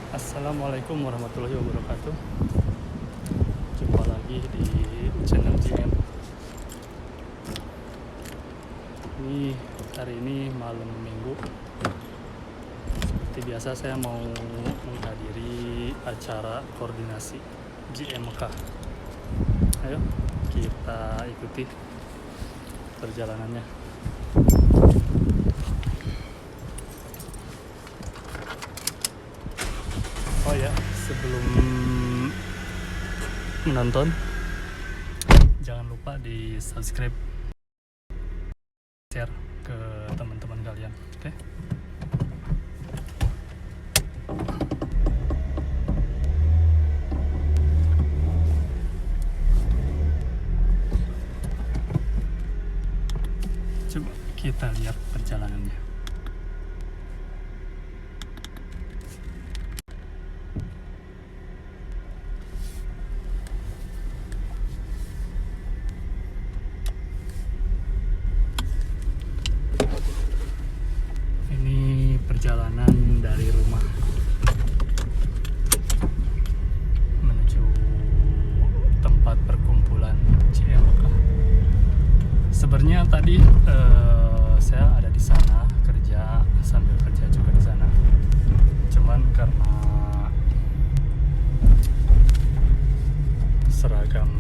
Assalamualaikum warahmatullahi wabarakatuh. Jumpa lagi di channel GM. Hari ini malam minggu. Seperti biasa saya mau menghadiri acara koordinasi GMK. Ayo kita ikuti perjalanannya. Oh ya, sebelum menonton jangan lupa di subscribe, share ke teman-teman kalian, oke? Coba kita lihat perjalanannya. Perjalanan dari rumah menuju tempat perkumpulan GMK. Sebenarnya tadi saya ada di sana kerja, sambil kerja juga di sana. Cuman karena seragam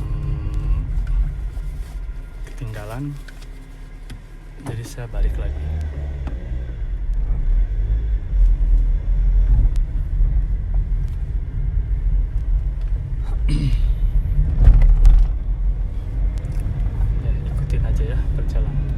ketinggalan, jadi saya balik lagi. Ya, ikutin aja ya perjalanan.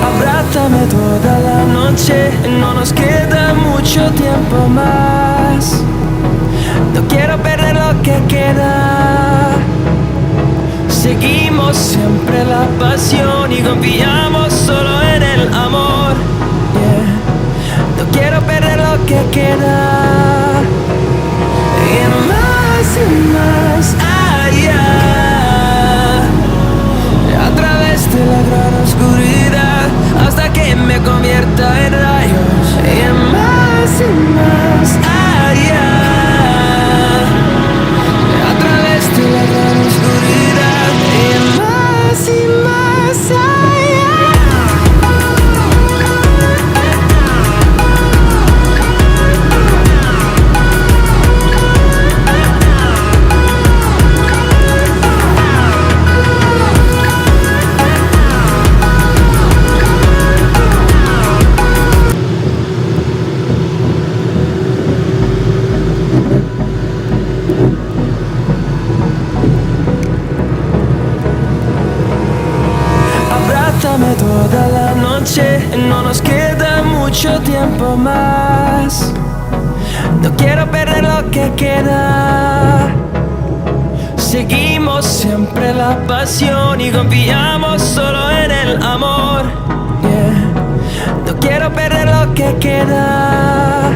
Abrázame toda la noche, no nos queda mucho tiempo más. No quiero perder lo que queda. Seguimos siempre la pasión y confiamos solo en el amor. Yeah. No quiero perder lo que queda. Y más allá, a través de la gran oscuridad, hasta que me convierta en rayos. Y más allá, a través de la gran oscuridad. Y más allá. Abrázame toda la noche, no nos queda mucho tiempo más. No quiero perder lo que queda. Seguimos siempre la pasión y confiamos solo en el amor. Yeah. No quiero perder lo que queda.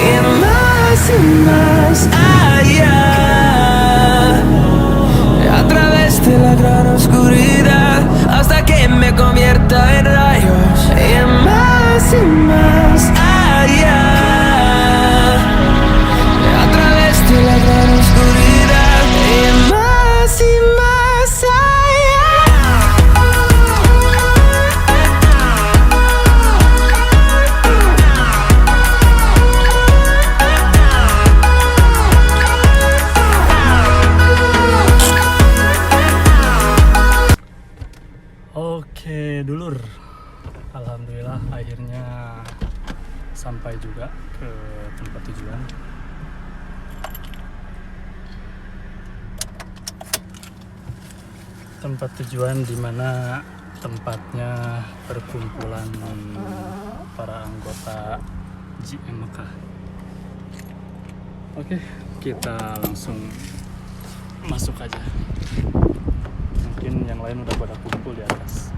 Y más allá, a través de la gran oscuridad, hasta que me convierta en rayos. Y más allá, a través de la gran oscuridad. Y más allá. Oke dulur, alhamdulillah akhirnya sampai juga ke tempat tujuan. Tempat tujuan dimana tempatnya perkumpulan para anggota GMK. Oke, kita langsung masuk aja. Mungkin yang lain udah pada kumpul di atas.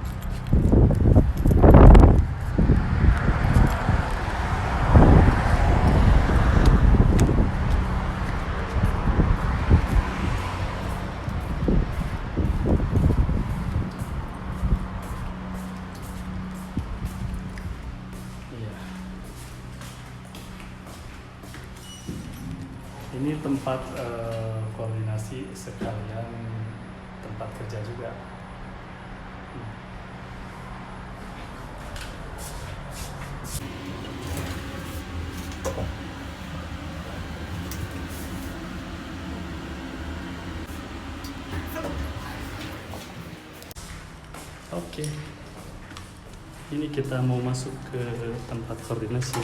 Ini tempat koordinasi sekalian tempat kerja juga. Oke. Ini kita mau masuk ke tempat koordinasi.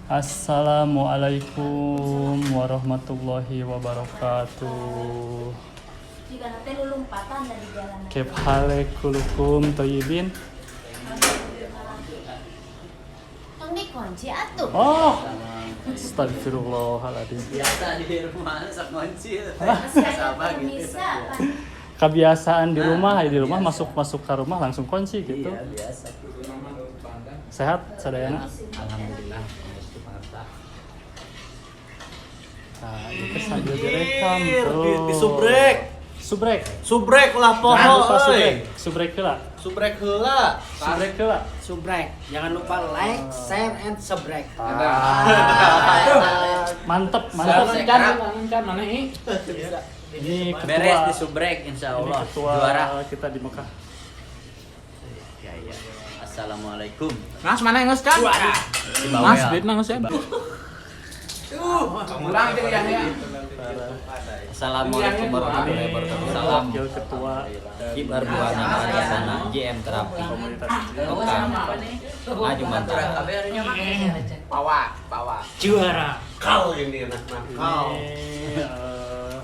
Assalamualaikum warahmatullahi wabarakatuh. Jika nanti lu lompatan dari jalan. Kep halekulukum toyibin. Tong dikunci atuh. Oh, astagfirullahaladzim. Biasa di rumah sok kunci. Masih ada Sama gitu. permisa kan. Kebiasaan di rumah, ke rumah langsung kunci gitu. Iya, biasa. Sehat sadayana. Alhamdulillah. Nah, itu sambil direkam tuh. Di subrek. Subrek. Subrek ulah poho Jangan lupa subrek. euy. Subrek heula. Subrek heula. Subrek heula. Subrek. Jangan lupa like, share, and subscribe. Mantep, Jangan mantep. kan mana ini? Ini Beres di ketua, subrek insya ini Allah. ketua Juara. kita di Mekah. Ya, ya. Assalamualaikum. Mas mana yang kan? Di bawah Mas, ya. duit nang saya. Ulang aja ya. Assalamualaikum warahmatullahi Ini wabarakatuh. Salam. wakil ketua Kibar Buana Mariana JM Terapi. komunitas. Mekah. Maju mantap. Bawa. Juara. Kau yang dia nak kau. Ini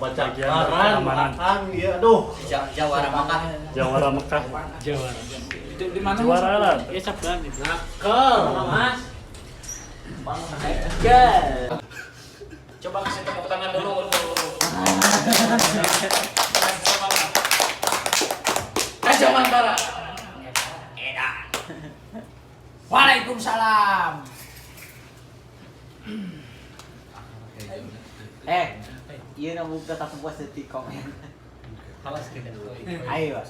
Baca bagian karan, keamanan belakang dia. Aduh. Jawara Mekah. Jawara Mekah. Juara. Itu di mana? Juara lah. Ya sabdan itu. Nakal. Mas. Coba kasih tepuk tangan dulu. Aja mantara. Edan. Waalaikumsalam. Iya namun tetap puas di komen. Ayo.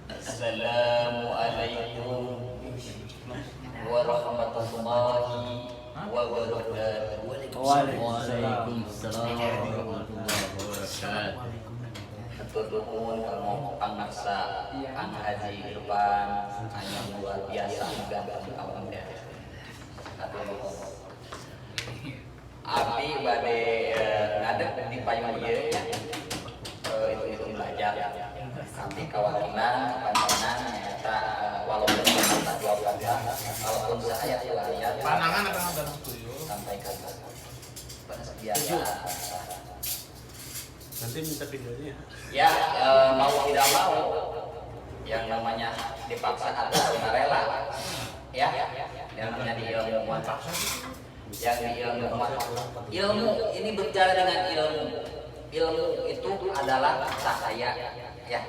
Assalamualaikum warahmatullahi wabarakatuh. Waalaikumsalam warahmatullahi wabarakatuh. Ketutuhun kamu pangaksa ang haji depan hanya luar biasa ganteng kawan ya. Abi bade ngadep di payung ieu nya. Itu belajar. Kami kawakilan pandangan nyata walaupun kita dua walaupun saya dua ayat Pandangan akan ada studio. sampaikan pada biasa. Nanti minta videonya. Ya mau tidak mau yang namanya dipaksa atau sukarela ya yang namanya di ilmu yang di ilmu ini berbicara dengan ilmu itu adalah cahaya ya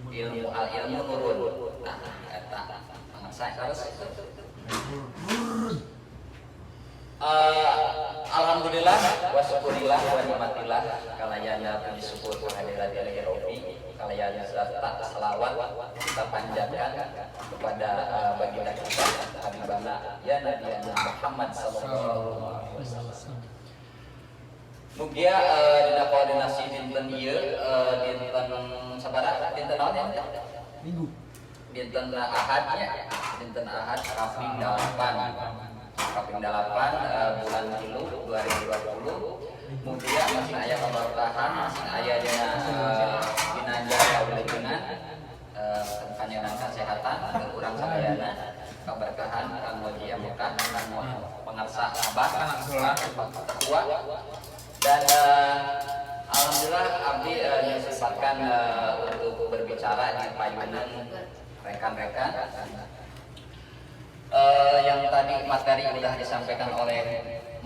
ilmu ilmu nurun nah eta saya harus alhamdulillah wa syukurillah wa nikmatillah kalayana puji syukur kehadirat ilahi rabbi kalayana serta selawat kita panjatkan kepada baginda kita habibana ya nabi Muhammad sallallahu alaihi wasallam. Mugia dina koordinasi dinten ieu dinten sabaraha dinten naon ya? Minggu. Dinten Ahadnya dinten Ahad Kaping 8 bulan Tilu 2020. Mugia masih aya kabartahan, masih aya dina ginanjar kawilujengan panjenengan kesehatan kurang sadayana kaberkahan kanggo jieu Mekah kanggo pangarsa abah tua dan alhamdulillah abdi disempatkan untuk berbicara di payunan rekan-rekan yang tadi materi sudah disampaikan oleh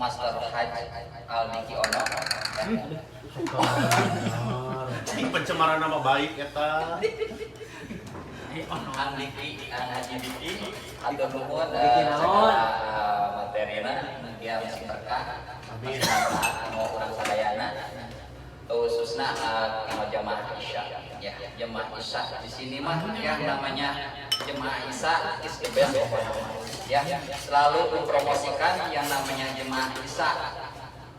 Master Haji Aldiki Ono. Pencemaran nama baik eta. Andiki Haji Diki atau nuhun materina dia masih berkah masih manfaat kanggo urang sadayana khususna kanggo jamaah Isya ya jamaah Isya di sini mah yang namanya jemaah Isya is the best pokoknya ya selalu mempromosikan yang namanya jemaah Isa.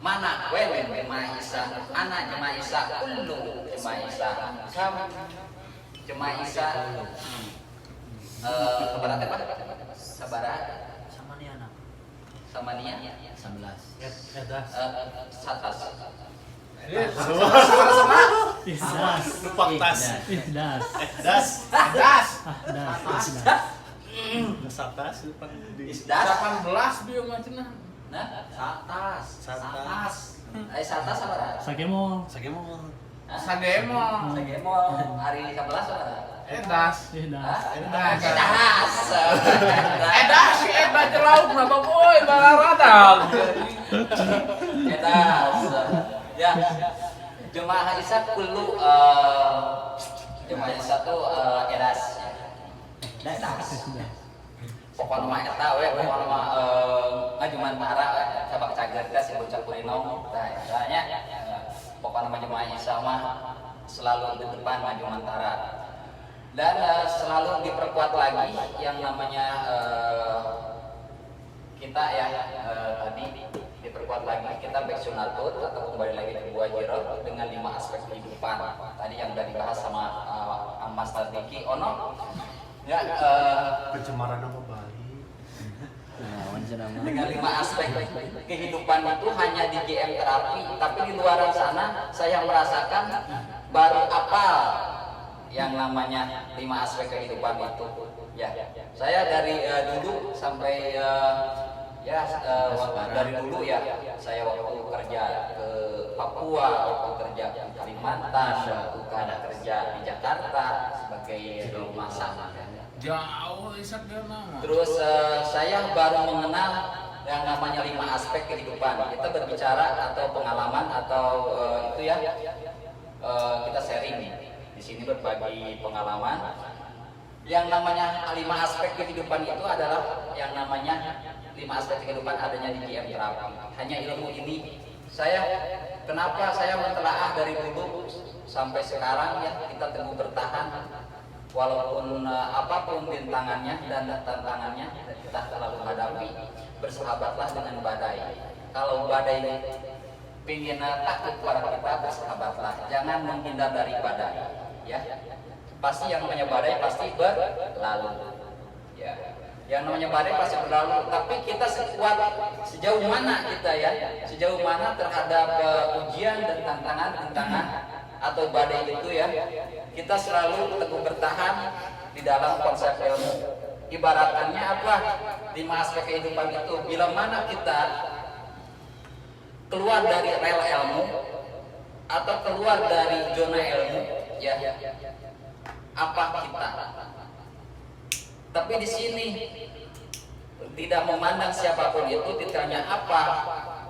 Mana wewen jemaah Isa, anak jemaah Isa, kullu jemaah Isa, sama jemaah Isa. Berarti apa? Sabara Sama nih anak. sama Nia 11. Edas. Satas. Ihdas. Numpang tas. Ihdas. Das. Das. Ihdas. Satas depan di. Isdas. 18 dia macamnya. Nah, satas. Satas. Satas sabara. Sakemo. Sakemo. Sademo. Sagemo hari 11 sabara. Das. Ihdas. Edas. Das si Eda jelauk nama boy balaradang. Edas. Ya. Jemaah Isa kullu jemaah Isa tuh edas. Edas. Pokoknya mah eta we pokoknya mah ngajuman para cabak cager teh si bocah kurinong tah eta nya. Pokoknya mah jemaah Isa mah selalu di depan ngajuman tara. Dan selalu diperkuat lagi yang namanya kita ya tadi diperkuat lagi kita back sunatut atau kembali lagi ke buah jiro dengan 5 aspek kehidupan tadi yang udah dibahas sama Master Diki Ono ya Pencemaran nama baik. dengan 5 aspek kehidupan itu hanya di GM terapi, tapi di luar sana saya merasakan baru apal yang namanya 5 aspek kehidupan itu. Ya, saya dari dulu sampai dari dulu ya, saya waktu kerja ke Papua, waktu kerja ke Kalimantan, waktu kerja di Jakarta sebagai juru masak. Jauh isak dia nama. Terus saya baru mengenal yang namanya 5 aspek kehidupan. Kita berbicara atau pengalaman atau itu ya kita sharing di sini berbagi pengalaman. Yang namanya 5 aspek kehidupan itu adalah yang namanya 5 aspek kehidupan adanya di GM terapi. Hanya ilmu ini kenapa saya mentelaah dari dulu sampai sekarang ya kita teguh bertahan. Walaupun apapun rintangannya dan tantangannya kita selalu hadapi, bersahabatlah dengan badai. Kalau badai ingin takut pada kita, bersahabatlah, jangan menghindar dari badai. Ya, pasti yang namanya badai pasti berlalu. Ya, yang namanya badai pasti berlalu. Tapi kita sejauh mana kita ya, sejauh mana terhadap ujian dan tantangan atau badai itu ya. Kita selalu teguh bertahan di dalam konsep ilmu. Ibaratkannya apa? 5 aspek kehidupan itu. Bila mana kita keluar dari rel ilmu atau keluar dari zona ilmu, ya apa kita? Tapi di sini tidak memandang siapapun itu titelnya apa,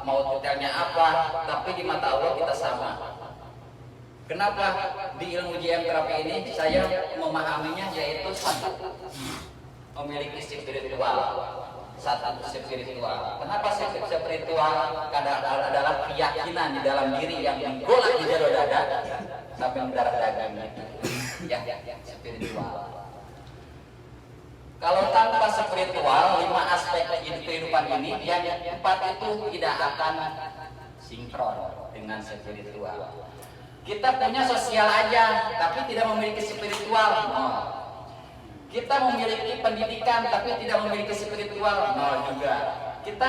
mau titelnya apa, tapi di mata Allah kita sama. Kenapa di ilmu GM terapi ini saya memahaminya yaitu satu, memiliki spiritual. Satu spiritual. Kenapa spiritual? Karena adalah keyakinan di dalam diri yang menggolak di jero dada sampai mendarah daging. Ya, spiritual. Kalau tanpa spiritual, 5 aspek kehidupan ini, yang 4 itu tidak akan sinkron dengan spiritual. Kita punya sosial aja, tapi tidak memiliki spiritual. Kita memiliki pendidikan, tapi tidak memiliki spiritual. Juga. Kita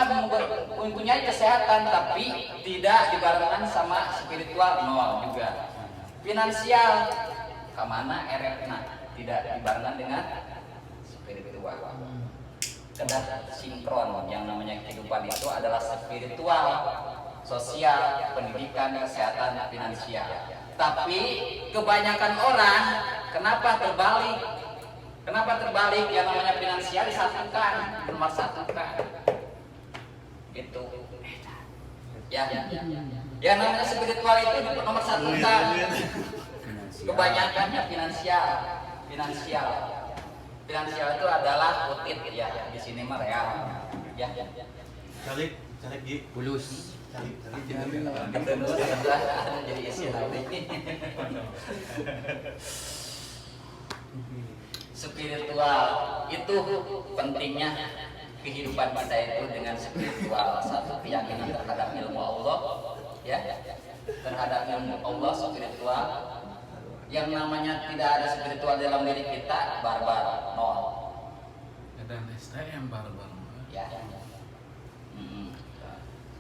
mempunyai kesehatan, tapi tidak dibarengkan sama spiritual. Juga. Finansial, kemana erekna, tidak dibarengkan dengan spiritual. Kedah sinkron, yang namanya kehidupan itu adalah spiritual, sosial, pendidikan, kesehatan, finansial. Tapi kebanyakan orang kenapa terbalik? Kenapa terbalik? Yang namanya finansial disatukan, dipersatukan. Itu. Ya. Yang namanya spiritual itu dipersatukan. Kebanyakannya finansial. Finansial itu adalah utit ya. Di sini mah real. Ya. Calik Gi. Bulus. Calik. Jadi istilah spiritual itu pentingnya kehidupan kita itu dengan spiritual, satu keyakinan terhadap ilmu Allah, ya, terhadap ilmu Allah spiritual. Yang namanya tidak ada spiritual dalam diri kita, barbar, nol. Dan STM barbar. Ya.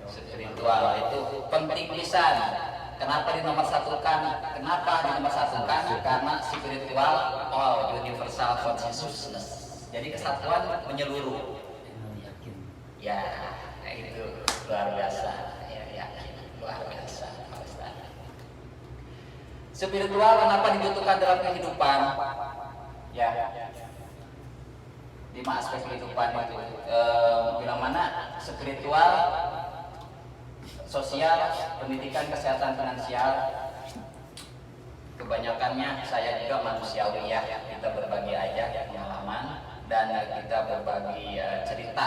Spiritual itu penting pisan. Kenapa dinomorsatukan? Kenapa dinomorsatukan? Karena spiritual all universal consciousness. Jadi kesatuan menyeluruh. Ya, itu luar biasa. Ya, luar biasa. Spiritual kenapa dibutuhkan dalam kehidupan? Ya. 5 aspek kehidupan itu. Bila mana spiritual, sosial, pendidikan, kesehatan, finansial. Kebanyakannya saya juga manusiawi ya, kita berbagi aja pengalaman dan kita berbagi cerita.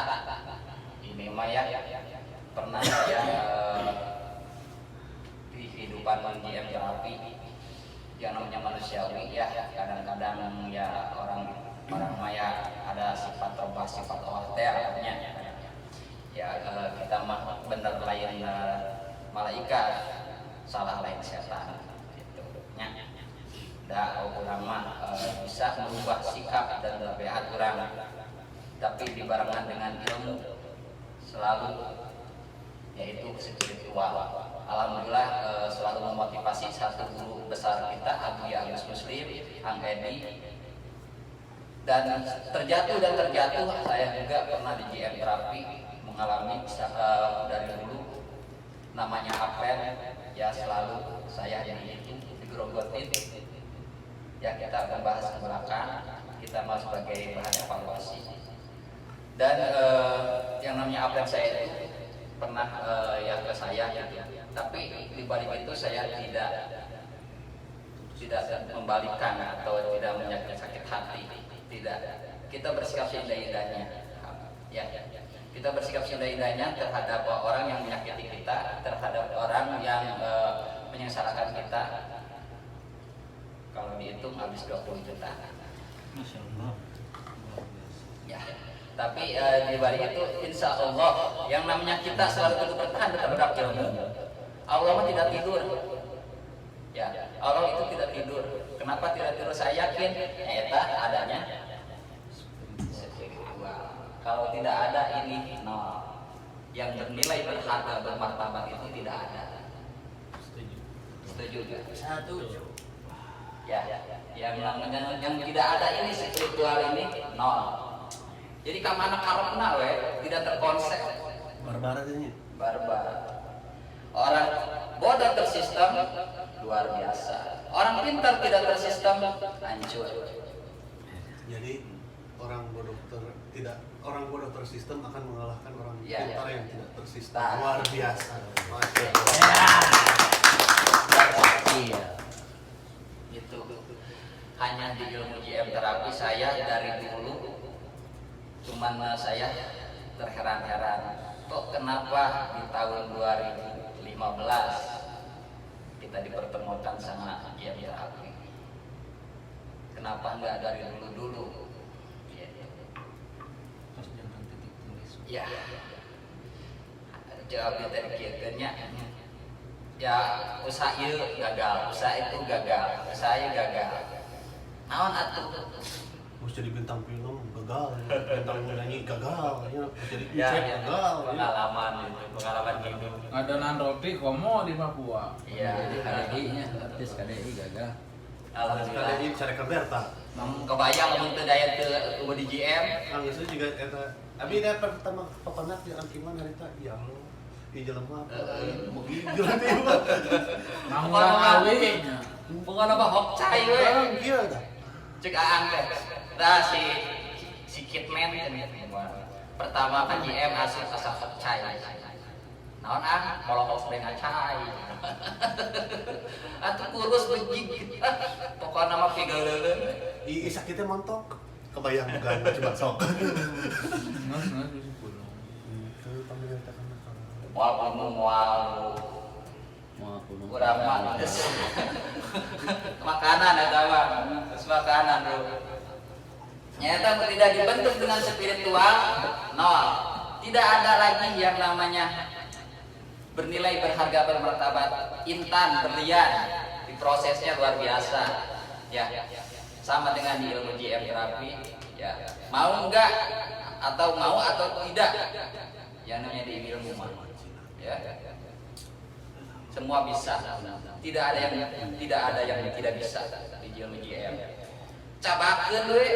Ini mah ya pernah saya di kehidupan GM terapi yang namanya manusiawi ya, kadang-kadang ya orang maya ada sifat robah, sifat khawatirnya ya, kita mah bener lain malaikat, salah lain setan gitu nya. Da urang mah bisa merubah sikap dan tabiat urang, tapi dibarengan dengan ilmu selalu, yaitu spiritual. Alhamdulillah selalu memotivasi satu guru besar kita, Abu Agus Muslim, Ang Edi. Dan terjatuh saya juga pernah di GM terapi mengalami dari dulu namanya apel ya, selalu saya digrogotin ya, kita akan bahas ke belakang, kita mau sebagai bahan evaluasi. Dan yang namanya apel saya itu pernah ya ke saya gitu, tapi di balik itu saya tidak membalikan atau tidak menyakiti sakit hati. Tidak, kita bersikap seindah-indahnya ya, kita bersikap seindah-indahnya terhadap orang yang menyakiti kita, terhadap orang yang menyengsarakan kita. Kalau dihitung habis 20 juta. Masya Allah. Ya, tapi di balik itu insya Allah yang namanya kita selalu terus bertahan terhadap ilmu. Allah mah tidak tidur ya, Allah itu tidak tidur. Kenapa tidak tidur? Saya yakin eta adanya spiritual. Kalau tidak ada ini nol. Yang bernilai, berharga, bermartabat itu tidak ada. Setuju juga? Setuju. Ya, yang tidak ada ini spiritual ini nol. Jadi kamana karepna we tidak terkonsep. Barbar aja. Barbar. Orang bodoh tersistem luar biasa. Orang pintar tidak tersistem hancur. Jadi orang bodoh tersistem akan mengalahkan orang pintar yang tidak tersistem. Luar biasa. Masya Allah. Iya. Itu hanya di ilmu GM terapi saya dari dulu cuman saya terheran-heran kok kenapa di tahun 2015 kita dipertemukan sama GM terapi, kenapa nggak dari dulu ya. Jawabnya dari kieukeunnya ya, usaha itu gagal, usaha itu gagal, saya gagal. Naon atuh? Mau jadi bintang film gagal, bintang nyanyi gagal, ya jadi Ya, cek gagal. pengalaman hidup. Adonan roti komo di Papua. Iya, KDI-nya, artis KDI gagal. alhamdulillah. Sekali ini cari Berta. Kebayang lamun teu daya teu di GM. Anggeus juga eta. Abi da pertama papanak di Angkiman harita, ya Allah. Di jelema apa? Mugi jelema ieu. Namun awi. Bukan apa hokcai we. Iya dah. Cek aang teh. Dah si Kitman pertama kan GM asup asa hokcai. Naon molokos dengan cai. Atuh kurus bejig. Pokona mah pigaleun. Ih sakitnya montok. Kebayang bukan coba sok. Itu pamilih tekan. Mual kurang makanan ada mah, makanan bro. Nyata tidak dibentuk dengan spiritual, nol. Tidak ada lagi yang namanya bernilai, berharga, bermartabat, intan, berlian. Di prosesnya luar biasa. Ya, sama dengan di ilmu GM terapi. Ya, mau enggak atau mau atau tidak, yang namanya di ilmu mah. Ya, semua bisa. Tidak ada yang tidak bisa di ilmu GM. Cabakeun we.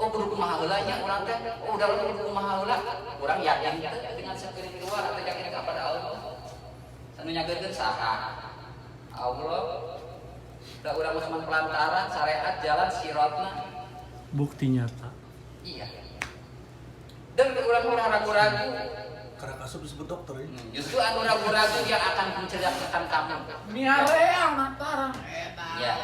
Oh kudu kumaha heula nya urang teh. Oh udah kudu kumaha heula. Urang yakin dengan spiritual atau yakin kepada Allah. Anu nyageurkeun saha? Allah. Da urang mah cuman pelantaran syariat jalan siratna. Bukti nyata. Iya. Dan urang ragu-ragu. Karena kasus disebut dokter ya. Justru anu ragu-ragu yang akan menceritakan kamu. Miareang nantarang eta. Ya.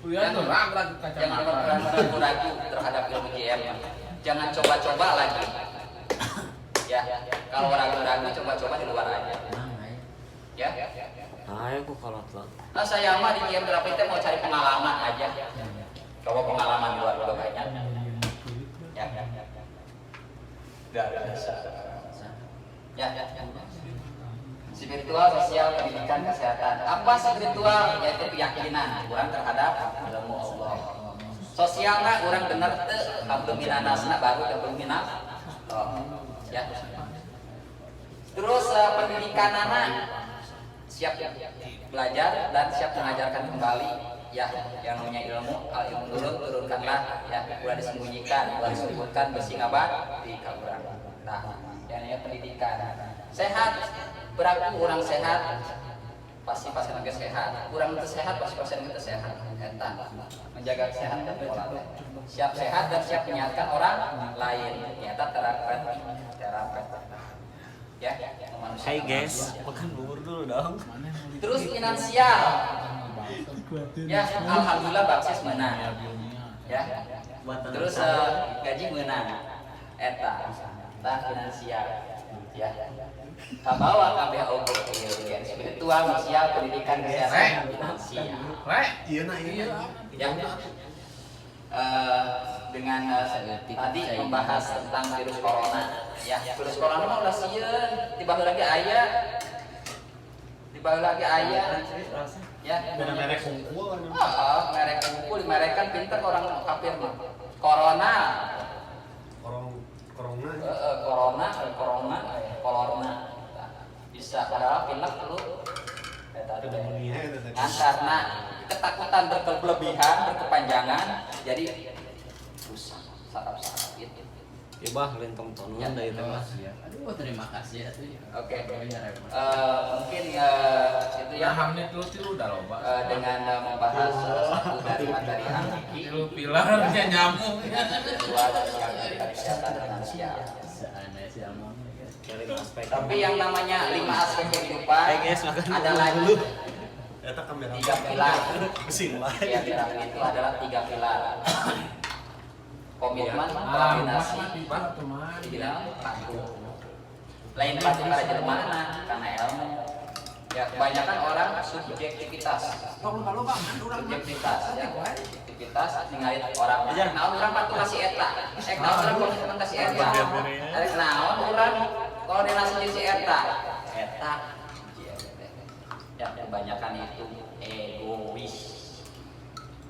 Kuyan tuh ragu-ragu Jangan kacamata. ragu-ragu terhadap ilmu GM. Jangan coba-coba lagi. Ya, kalau ragu-ragu coba-coba di luar aja. Ya. Ayo aku kolot lah. Nah, saya mah di GM terapi itu mau cari pengalaman aja. Coba pengalaman di luar juga banyak. Ya. Ya. Spiritual, sosial, pendidikan, kesehatan. Apa spiritual? Yaitu keyakinan orang terhadap ilmu Allah. Sosialnya orang benar teu abdominanasna baru abdominas. Ya. Terus pendidikanana siap belajar dan siap mengajarkan kembali. Ya, yang namanya ilmu, ilmu turunkanlah. Ya, udah disembunyikan, udah disebutkan besi ngabah di kaburan. Nah, yang namanya pendidikan. Sehat, berarti orang sehat pasti pasien juga sehat. Kurang itu sehat pasti pasien itu sehat. Entah menjaga kesehatan pola. Siap sehat dan siap menyehatkan orang lain. Ternyata terapi. Ya. Hai guys, makan bubur dulu dong. Terus finansial. Ya, alhamdulillah baksis menang. Ya. Terus gaji menang. Eta finansial. Ya. Kabawa kabeh oge spiritual, sosial, pendidikan, kesehatan, finansial. Iya nah iya. Ya. Dengan tadi membahas tentang virus corona. Ya, virus corona mah udah sieun, tiba lagi aya. Ya, Merek kumpul. merek kumpul, merek kan pinter orang kafir mah. Corona. Corona. Bisa padahal pilek lu. Karena ketakutan berkelebihan, berkepanjangan, jadi rusak saraf-saraf itu. Coba kalian tonton Ya, dari itu mas. Aduh terima kasih ya tuh. Oke. Repot. Mungkin itu ya. Hamnet lu tilu udah loba. Dengan membahas salah satu dari materi Angki. Tilu pilarnya nyamuk. Dua dari kesehatan finansial. Tapi yang namanya 5 aspek kehidupan ada lagi Eta kamera 3 pilar. mesin lah. Yang terakhir itu adalah 3 pilar. Komitmen, koordinasi, dibilang patuh. Lain patuh para jelmana karena ilmu. Ya kebanyakan orang subjektivitas. Subjektivitas ya. Subjektivitas ningali orang. Naon urang patuh kasih eta. Naon urang komitmen kasih eta. Naon urang koordinasi jeung si eta. Eta. Ya kebanyakan itu egois.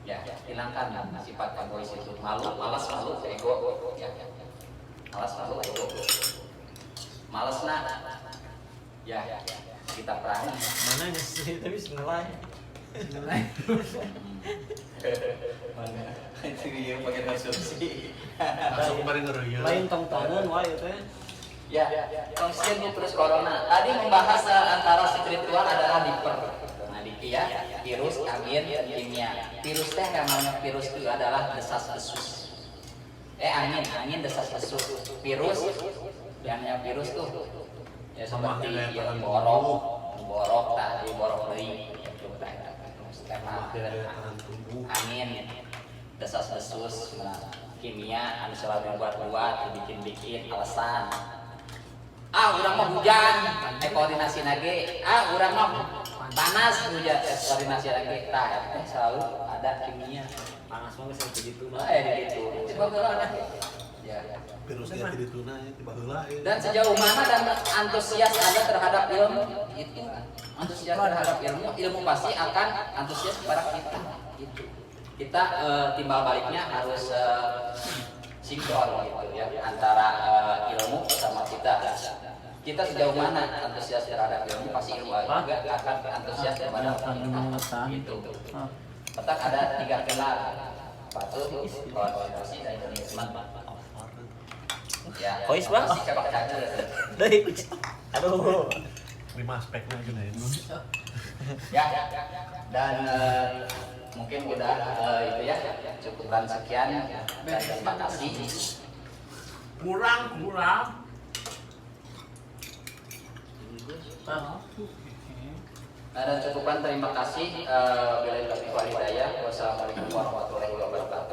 Ya, hilangkan sifat egois itu. Malas malu, ego. Ya. Malas malu, ego. Malas nak. Ya, kita perangi. Mana sih tapi senilai. Mana? Itu dia bagian konsumsi. Langsung kemarin ngeroyal. Lain tong-tongan wae itu ya. Ya, konsisten virus corona. Tadi membahas antara spiritual adalah diper. Ya, virus, angin, kimia. Virus teh yang namanya virus itu adalah desas-desus. Angin desas-desus. Virus, yang namanya virus tuh ya seperti ya, borok tadi, borok deui itu angin, desas-desus. Kimia, anu selalu buat-buat, bikin-bikin alasan. urang mah hujan koordinasi lagi urang mah panas hujan koordinasi lagi selalu ada kimia Panas banget saya begitu mah. gitu coba geulana ya virusnya tidak tuna ya tiba heula ya. dan sejauh mana dan antusias Anda terhadap ilmu itu antusias terhadap ilmu pasti akan antusias kepada kita gitu kita timbal baliknya harus sinkron gitu ya antara ilmu sama kita sejauh mana antusias terhadap ilmu pasti ilmu juga akan antusias kepada kita gitu otak ada 3 pilar patuh koordinasi dan komitmen ya Kois, Bang? pasti cabak catur Deui. Aduh. 5 aspeknya aja nih. ya dan mungkin udah itu ya cukupan sekian dan terima kasih Kurang. dan cukupan terima kasih bila taufiq wal hidayah wassalamualaikum warahmatullahi wabarakatuh